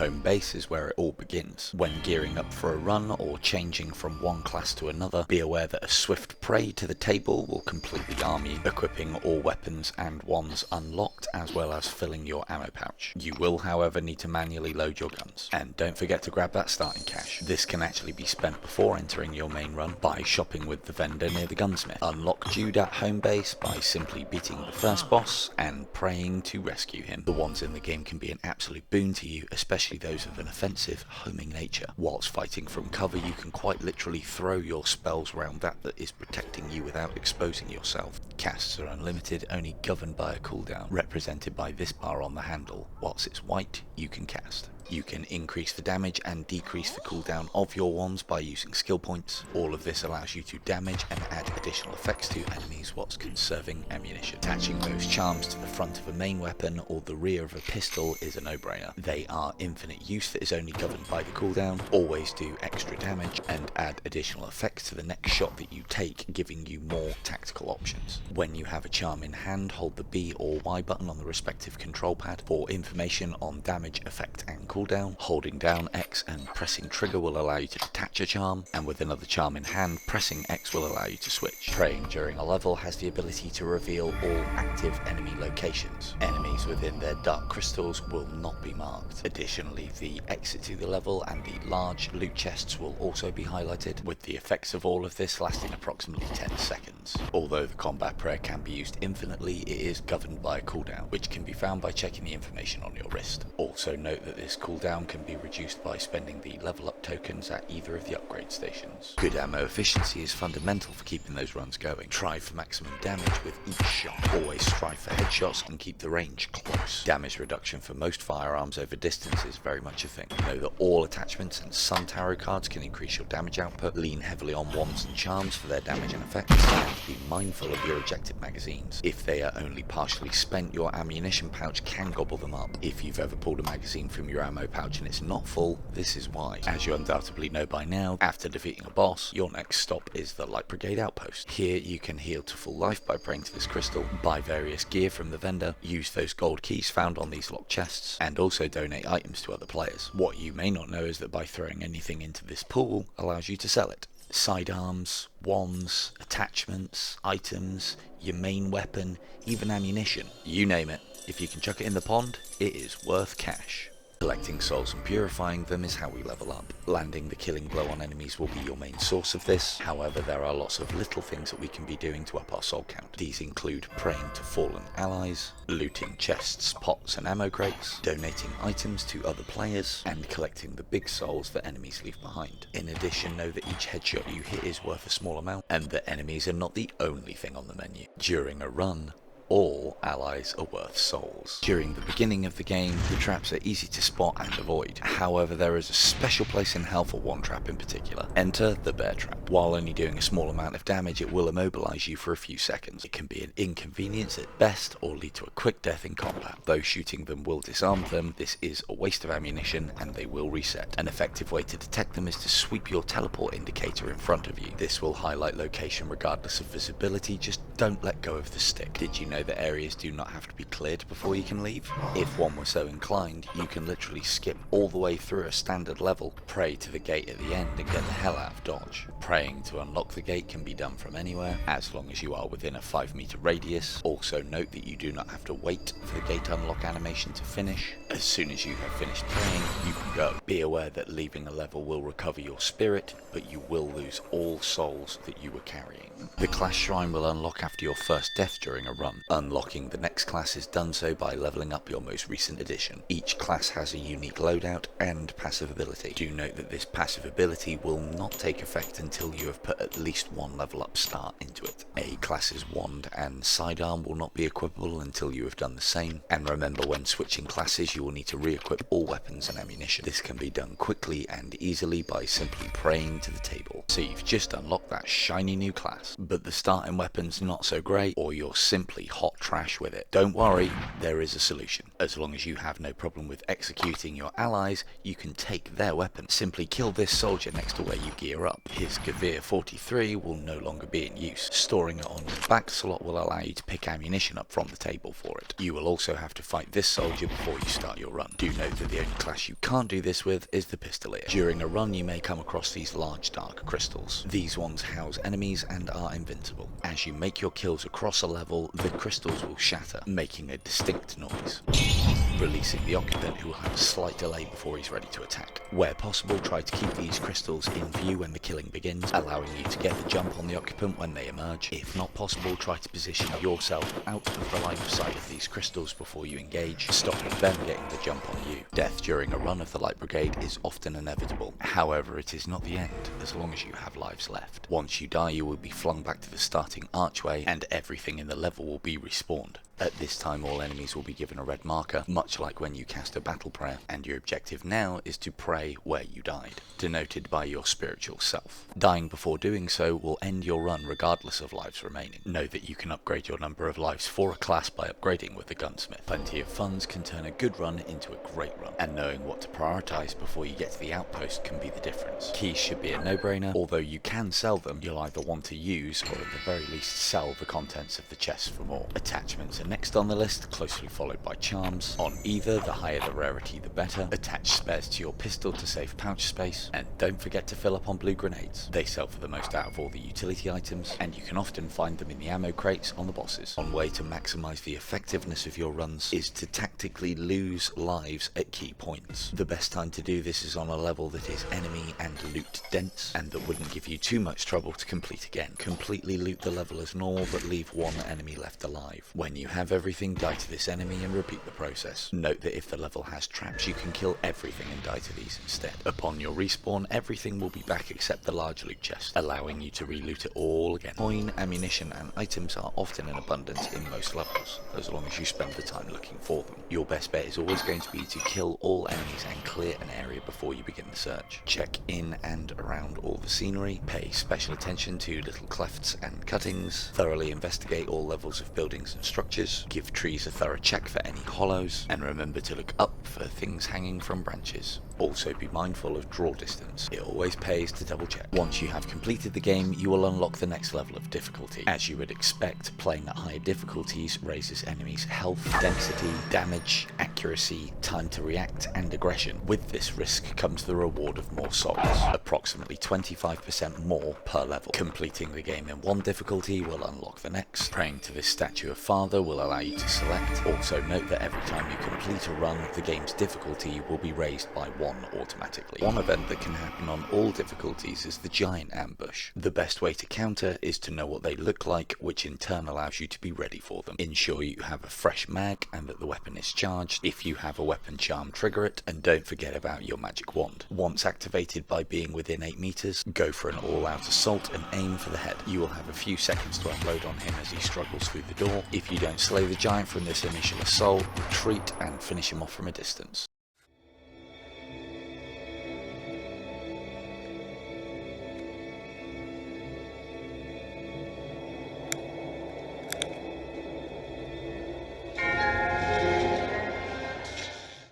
home base is where it all begins. When gearing up for a run or changing from one class to another, be aware that a swift prey to the table will completely arm you, equipping all weapons and wands unlocked, as well as filling your ammo pouch. You will, however, need to manually load your guns. And don't forget to grab that starting cash. This can actually be spent before entering your main run by shopping with the vendor near the gunsmith. Unlock Jude at home base by simply beating the first boss and praying to rescue him. The wands in the game can be an absolute boon to you, especially those of an offensive, homing nature. Whilst fighting from cover, you can quite literally throw your spells around that is protecting you without exposing yourself. Casts are unlimited, only governed by a cooldown, represented by this bar on the handle. Whilst it's white, you can cast. You can increase the damage and decrease the cooldown of your wands by using skill points. All of this allows you to damage and add additional effects to enemies whilst conserving ammunition. Attaching those charms to the front of a main weapon or the rear of a pistol is a no-brainer. They are infinite use that is only governed by the cooldown, always do extra damage, and add additional effects to the next shot that you take, giving you more tactical options. When you have a charm in hand, hold the B or Y button on the respective control pad for information on damage, effect and cooldown. Holding down X and pressing trigger will allow you to detach a charm, and with another charm in hand, pressing X will allow you to switch. Praying during a level has the ability to reveal all active enemy locations. Enemies within their dark crystals will not be marked. Additionally, the exit to the level and the large loot chests will also be highlighted, with the effects of all of this lasting approximately 10 seconds. Although the combat prayer can be used infinitely, it is governed by a cooldown, which can be found by checking the information on your wrist. Also note that this cooldown can be reduced by spending the level up tokens at either of the upgrade stations. Good ammo efficiency is fundamental for keeping those runs going. Try for maximum damage with each shot. Always strive for headshots and keep the range close. Damage reduction for most firearms over distance is very much a thing. Know that all attachments and some tarot cards can increase your damage output. Lean heavily on wands and charms for their damage and effects, and be mindful of your ejected magazines. If they are only partially spent, your ammunition pouch can gobble them up. If you've ever pulled a magazine from your ammo pouch and it's not full, this is why. As you undoubtedly know by now, after defeating a boss, your next stop is the Light Brigade outpost. Here you can heal to full life by praying to this crystal, buy various gear from the vendor, use those gold keys found on these locked chests, and also donate items to other players. What you may not know is that by throwing anything into this pool allows you to sell it. Sidearms, wands, attachments, items, your main weapon, even ammunition. You name it. If you can chuck it in the pond, it is worth cash. Collecting souls and purifying them is how we level up. Landing the killing blow on enemies will be your main source of this. However, there are lots of little things that we can be doing to up our soul count. These include praying to fallen allies, looting chests, pots and ammo crates, donating items to other players, and collecting the big souls that enemies leave behind. In addition, know that each headshot you hit is worth a small amount, and that enemies are not the only thing on the menu. During a run, all allies are worth souls. During the beginning of the game, the traps are easy to spot and avoid. However, there is a special place in hell for one trap in particular. Enter the bear trap. While only doing a small amount of damage, it will immobilize you for a few seconds. It can be an inconvenience at best or lead to a quick death in combat. Though shooting them will disarm them, this is a waste of ammunition and they will reset. An effective way to detect them is to sweep your teleport indicator in front of you. This will highlight location regardless of visibility, just don't let go of the stick. Did you know that areas do not have to be cleared before you can leave? If one were so inclined, you can literally skip all the way through a standard level, pray to the gate at the end and get the hell out of Dodge. Praying to unlock the gate can be done from anywhere, as long as you are within a 5-meter radius. Also note that you do not have to wait for the gate unlock animation to finish. As soon as you have finished praying, you can go. Be aware that leaving a level will recover your spirit, but you will lose all souls that you were carrying. The class shrine will unlock after your first death during a run. Unlocking the next class is done so by leveling up your most recent addition. Each class has a unique loadout and passive ability. Do note that this passive ability will not take effect until you have put at least one level up start into it. A class's wand and sidearm will not be equipable until you have done the same. And remember, when switching classes, you will need to re-equip all weapons and ammunition. This can be done quickly and easily by simply praying to the table. So you've just unlocked that shiny new class, but the starting weapon's not so great, or you're simply hot trash with it. Don't worry, there is a solution. As long as you have no problem with executing your allies, you can take their weapon. Simply kill this soldier next to where you gear up. His Gavir 43 will no longer be in use. Storing it on your back slot will allow you to pick ammunition up from the table for it. You will also have to fight this soldier before you start your run. Do note that the only class you can't do this with is the pistolier. During a run you may come across these large dark crystals. These ones house enemies and are invincible. As you make your kills across a level, the crystals will shatter, making a distinct noise, releasing the occupant, who will have a slight delay before he's ready to attack. Where possible, try to keep these crystals in view when the killing begins, allowing you to get the jump on the occupant when they emerge. If not possible, try to position yourself out of the line of sight of these crystals before you engage, stopping them getting the jump on you. Death during a run of the Light Brigade is often inevitable. However, it is not the end, as long as you have lives left. Once you die, you will be flung back to the starting archway, and everything in the level will be respawned. At this time, all enemies will be given a red marker, much like when you cast a battle prayer, and your objective now is to pray where you died, denoted by your spiritual self. Dying before doing so will end your run regardless of lives remaining. Know that you can upgrade your number of lives for a class by upgrading with the gunsmith. Plenty of funds can turn a good run into a great run, and knowing what to prioritize before you get to the outpost can be the difference. Keys should be a no-brainer. Although you can sell them, you'll either want to use, or at the very least sell, the contents of the chests for more. Attachments are next on the list, closely followed by charms. On either, the higher the rarity the better. Attach spares to your pistol to save pouch space, and don't forget to fill up on blue grenades. They sell for the most out of all the utility items, and you can often find them in the ammo crates on the bosses. One way to maximize the effectiveness of your runs is to tactically lose lives at key points. The best time to do this is on a level that is enemy and loot dense, and that wouldn't give you too much trouble to complete again. Completely loot the level as normal, but leave one enemy left alive. When you have everything, die to this enemy and repeat the process. Note that if the level has traps, you can kill everything and die to these instead. Upon your respawn, everything will be back except the large loot chest, allowing you to reloot it all again. Coin, ammunition and items are often in abundance in most levels, as long as you spend the time looking for them. Your best bet is always going to be to kill all enemies and clear an area before you begin the search. Check in and around all the scenery, pay special attention to little clefts and cuttings, thoroughly investigate all levels of buildings and structures, give trees a thorough check for any hollows, and remember to look up for things hanging from branches. Also be mindful of draw distance. It always pays to double check. Once you have completed the game, you will unlock the next level of difficulty. As you would expect, playing at higher difficulties raises enemies' health, density, damage, accuracy, time to react, and aggression. With this risk comes the reward of more souls, approximately 25% more per level. Completing the game in one difficulty will unlock the next. Praying to this statue of Father will allow you to select. Also note that every time you complete a run, the game's difficulty will be raised by 1 automatically. One event that can happen on all difficulties is the giant ambush. The best way to counter is to know what they look like, which in turn allows you to be ready for them. Ensure you have a fresh mag and that the weapon is charged. If you have a weapon charm, trigger it, and don't forget about your magic wand. Once activated by being within 8 meters, go for an all-out assault and aim for the head. You will have a few seconds to unload on him as he struggles through the door. If you don't slay the giant from this initial assault, retreat and finish him off from a distance.